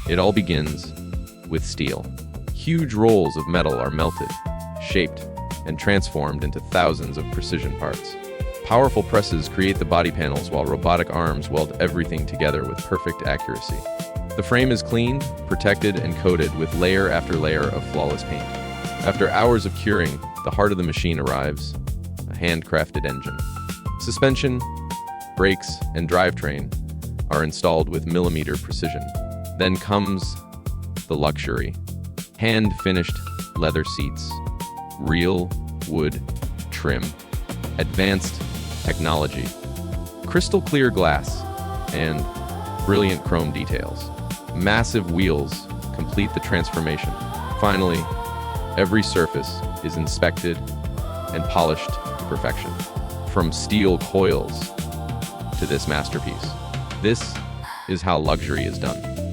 It all begins with steel. Huge rolls of metal are melted, shaped, and transformed into thousands of precision parts. Powerful presses create the body panels while robotic arms weld everything together with perfect accuracy. The frame is cleaned, protected, and coated with layer after layer of flawless paint. After hours of curing, the heart of the machine arrives, a handcrafted engine. Suspension, brakes, and drivetrain are installed with millimeter precision. Then comes the luxury. Hand-finished leather seats, real wood trim, advanced technology, crystal clear glass, and brilliant chrome details. Massive wheels complete the transformation. Finally, every surface is inspected and polished to perfection. From steel coils to this masterpiece. This is how luxury is done.